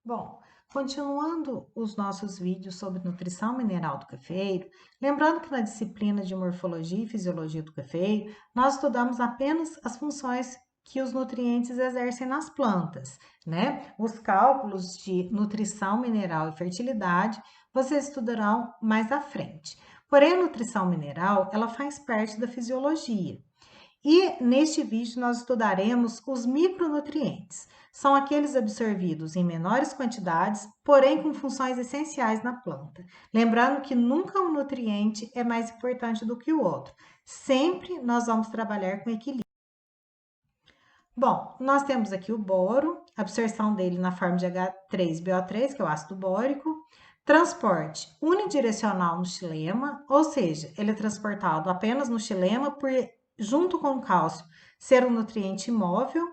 Bom, continuando os nossos vídeos sobre nutrição mineral do cafeiro, lembrando que na disciplina de morfologia e fisiologia do cafeiro, nós estudamos apenas as funções que os nutrientes exercem nas plantas, né? Os cálculos de nutrição mineral e fertilidade vocês estudarão mais à frente. Porém, a nutrição mineral, ela faz parte da fisiologia. E neste vídeo nós estudaremos os micronutrientes. São aqueles absorvidos em menores quantidades, porém com funções essenciais na planta. Lembrando que nunca um nutriente é mais importante do que o outro. Sempre nós vamos trabalhar com equilíbrio. Bom, nós temos aqui o boro, absorção dele na forma de H3BO3, que é o ácido bórico. Transporte unidirecional no xilema, ou seja, ele é transportado apenas no xilema por, junto com o cálcio, ser um nutriente imóvel.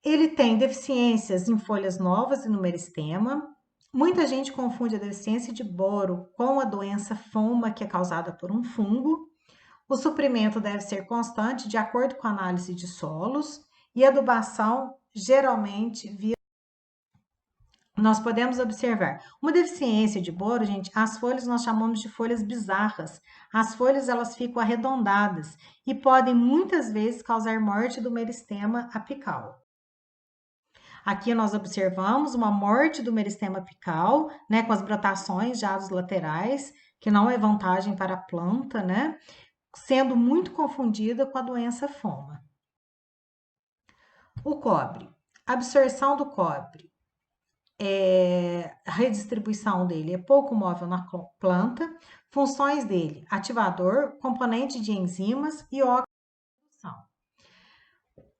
Ele tem deficiências em folhas novas e no meristema. Muita gente confunde a deficiência de boro com a doença FOMA, que é causada por um fungo. O suprimento deve ser constante, de acordo com a análise de solos, e adubação geralmente via. Nós podemos observar uma deficiência de boro, gente, as folhas nós chamamos de folhas bizarras. As folhas elas ficam arredondadas e podem muitas vezes causar morte do meristema apical. Aqui nós observamos uma morte do meristema apical, né, com as brotações já dos laterais, que não é vantagem para a planta, né, sendo muito confundida com a doença FOMA. O cobre. A absorção do cobre, a redistribuição dele é pouco móvel na planta. Funções dele: ativador, componente de enzimas e oxidação.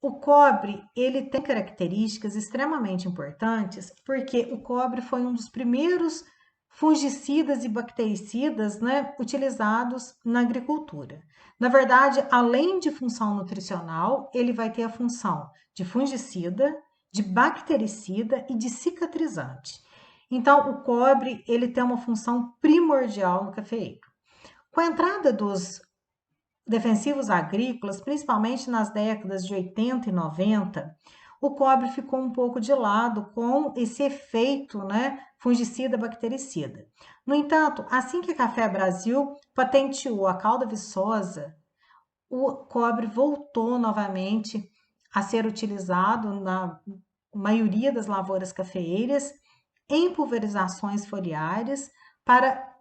O cobre, ele tem características extremamente importantes, porque o cobre foi um dos primeiros fungicidas e bactericidas, né, utilizados na agricultura. Na verdade, além de função nutricional, ele vai ter a função de fungicida, de bactericida e de cicatrizante. Então, o cobre, ele tem uma função primordial no cafeeiro. Com a entrada dos defensivos agrícolas, principalmente nas décadas de 80 e 90, o cobre ficou um pouco de lado com esse efeito, né, fungicida bactericida. No entanto, assim que a Café Brasil patenteou a calda viçosa, o cobre voltou novamente a ser utilizado na maioria das lavouras cafeeiras em pulverizações foliares para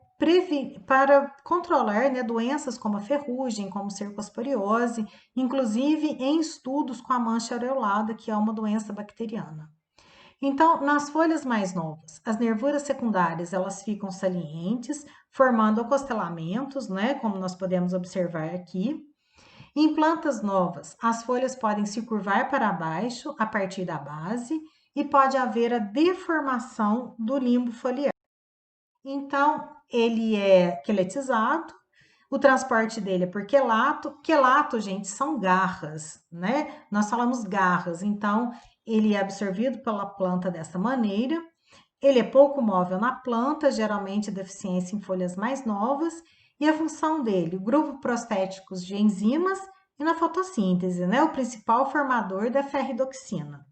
para controlar, né, doenças como a ferrugem, como cercosporiose, inclusive em estudos com a mancha areolada, que é uma doença bacteriana. Então, nas folhas mais novas, as nervuras secundárias elas ficam salientes, formando acostelamentos, né, como nós podemos observar aqui. Em plantas novas, as folhas podem se curvar para baixo a partir da base e pode haver a deformação do limbo foliar. Então, ele é queletizado, o transporte dele é por quelato. Quelato, gente, são garras, né? Nós falamos garras, então ele é absorvido pela planta dessa maneira. Ele é pouco móvel na planta, geralmente deficiência em folhas mais novas, e a função dele, o grupo prostéticos de enzimas e na fotossíntese, né? O principal formador da ferridoxina.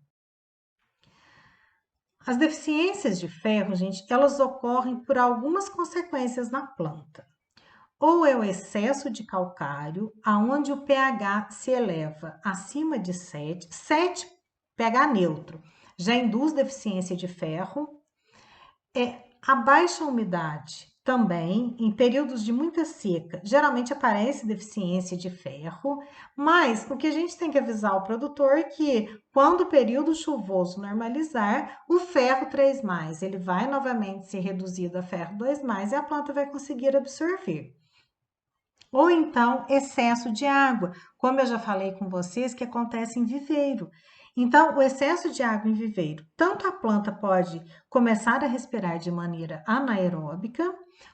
As deficiências de ferro, gente, elas ocorrem por algumas consequências na planta. Ou é o excesso de calcário, aonde o pH se eleva acima de 7 pH neutro, já induz deficiência de ferro. A baixa umidade também, em períodos de muita seca, geralmente aparece deficiência de ferro, mas o que a gente tem que avisar o produtor é que quando o período chuvoso normalizar, o ferro 3+, ele vai novamente ser reduzido a ferro 2+, e a planta vai conseguir absorver. Ou então, excesso de água, como eu já falei com vocês, que acontece em viveiro. Então, o excesso de água em viveiro, tanto a planta pode começar a respirar de maneira anaeróbica,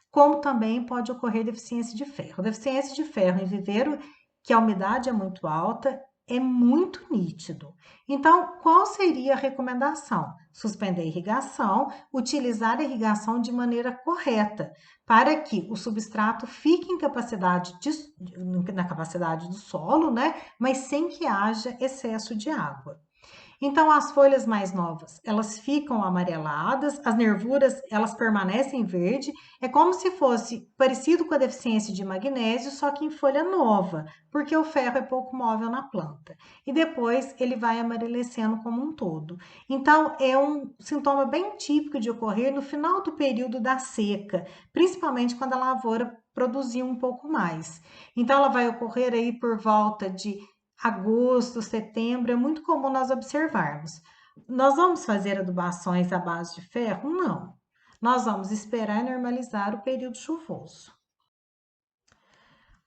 como também pode ocorrer deficiência de ferro. Deficiência de ferro em viveiro, que a umidade é muito alta, é muito nítido. Então, qual seria a recomendação? Suspender a irrigação, utilizar a irrigação de maneira correta, para que o substrato fique na capacidade do solo, né? Mas sem que haja excesso de água. Então, as folhas mais novas, elas ficam amareladas, as nervuras, elas permanecem verde, é como se fosse parecido com a deficiência de magnésio, só que em folha nova, porque o ferro é pouco móvel na planta. E depois ele vai amarelecendo como um todo. Então, é um sintoma bem típico de ocorrer no final do período da seca, principalmente quando a lavoura produzir um pouco mais. Então, ela vai ocorrer aí por volta de agosto, setembro, é muito comum nós observarmos. Nós vamos fazer adubações à base de ferro? Não. Nós vamos esperar normalizar o período chuvoso.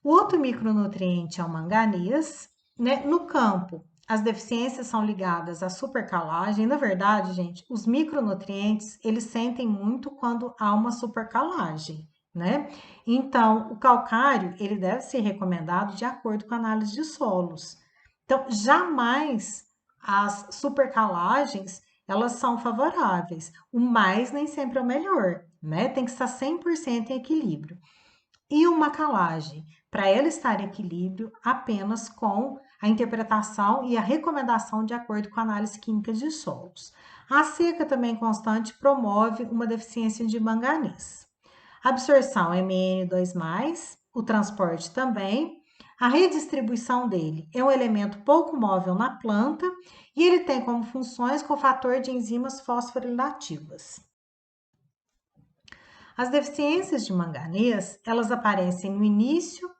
O outro micronutriente é o manganês, né? No campo, as deficiências são ligadas à supercalagem. Na verdade, gente, os micronutrientes, eles sentem muito quando há uma supercalagem, né? Então, o calcário, ele deve ser recomendado de acordo com a análise de solos. Então, jamais as supercalagens, elas são favoráveis. O mais nem sempre é o melhor, né? Tem que estar 100% em equilíbrio. E uma calagem, para ela estar em equilíbrio apenas com a interpretação e a recomendação de acordo com a análise química de solos. A seca também constante promove uma deficiência de manganês. A absorção Mn2+, o transporte também. A redistribuição dele é um elemento pouco móvel na planta e ele tem como funções cofator de enzimas fosforilativas. As deficiências de manganês, elas aparecem no início,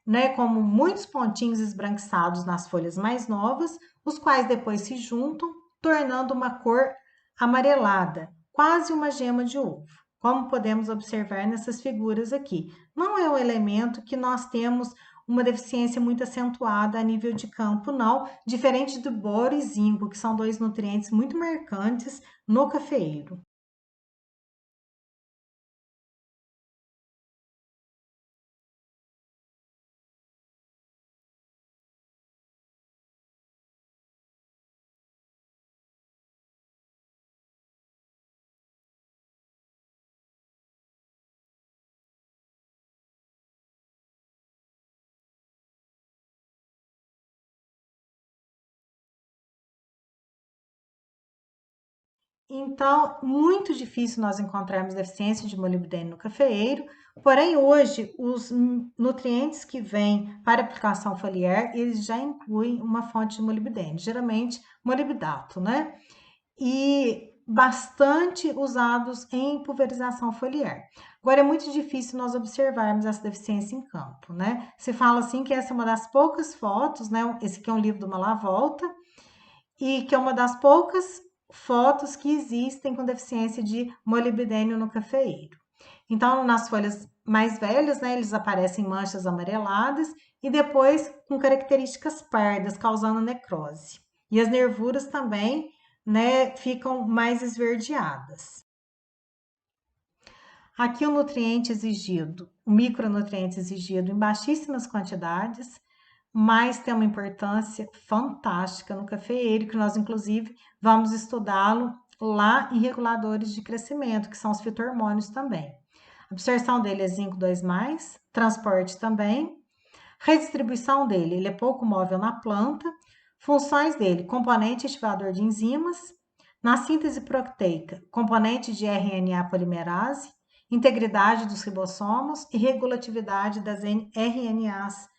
né, como muitos pontinhos esbranquiçados nas folhas mais novas, os quais depois se juntam, tornando uma cor amarelada, quase uma gema de ovo, como podemos observar nessas figuras aqui. Não é um elemento que nós temos uma deficiência muito acentuada a nível de campo, não, diferente do boro e zinco, que são dois nutrientes muito marcantes no cafeeiro. Então, muito difícil nós encontrarmos deficiência de molibdênio no cafeeiro, porém hoje os nutrientes que vêm para aplicação foliar, eles já incluem uma fonte de molibdênio, geralmente molibdato, né? E bastante usados em pulverização foliar. Agora é muito difícil nós observarmos essa deficiência em campo, né? Se fala assim que essa é uma das poucas fotos, né? Esse aqui é um livro de uma Lavolta, e que é uma das poucas fotos que existem com deficiência de molibdênio no cafeeiro. Então, nas folhas mais velhas, né, eles aparecem manchas amareladas e depois com características pardas, causando necrose. E as nervuras também, né, ficam mais esverdeadas. Aqui o nutriente exigido, o micronutriente exigido em baixíssimas quantidades, mas tem uma importância fantástica no cafeeiro, que nós, inclusive, vamos estudá-lo lá em reguladores de crescimento, que são os fitormônios também. A absorção dele é zinco 2+, transporte também. Redistribuição dele, ele é pouco móvel na planta. Funções dele, componente ativador de enzimas. Na síntese proteica, componente de RNA polimerase. Integridade dos ribossomos e regulatividade das RNAs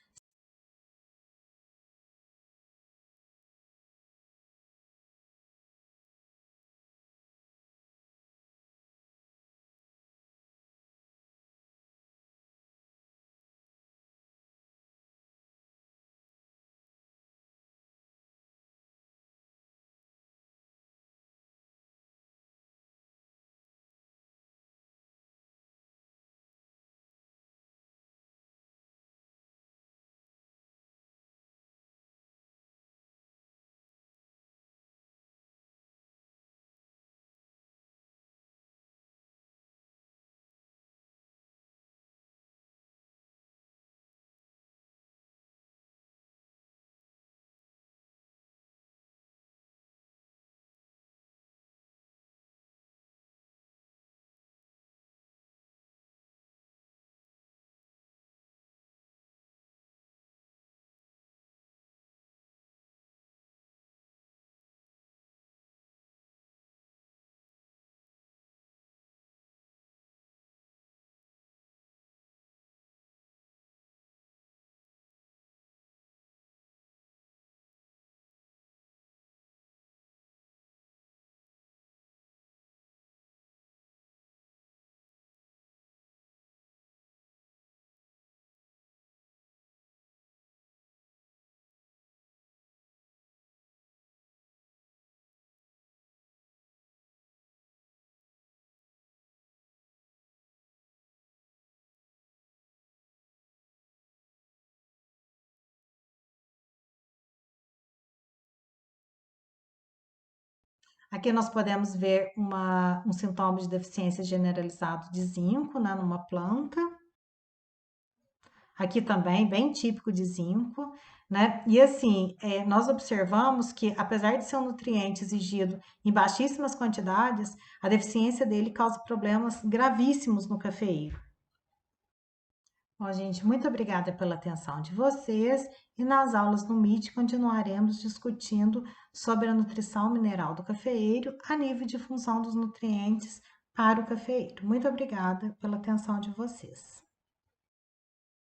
Aqui nós podemos ver um sintoma de deficiência generalizado de zinco, né, numa planta. Aqui também, bem típico de zinco, né? E assim, nós observamos que, apesar de ser um nutriente exigido em baixíssimas quantidades, a deficiência dele causa problemas gravíssimos no cafeeiro. Bom, gente, muito obrigada pela atenção de vocês e nas aulas no MIT continuaremos discutindo sobre a nutrição mineral do cafeeiro a nível de função dos nutrientes para o cafeeiro. Muito obrigada pela atenção de vocês.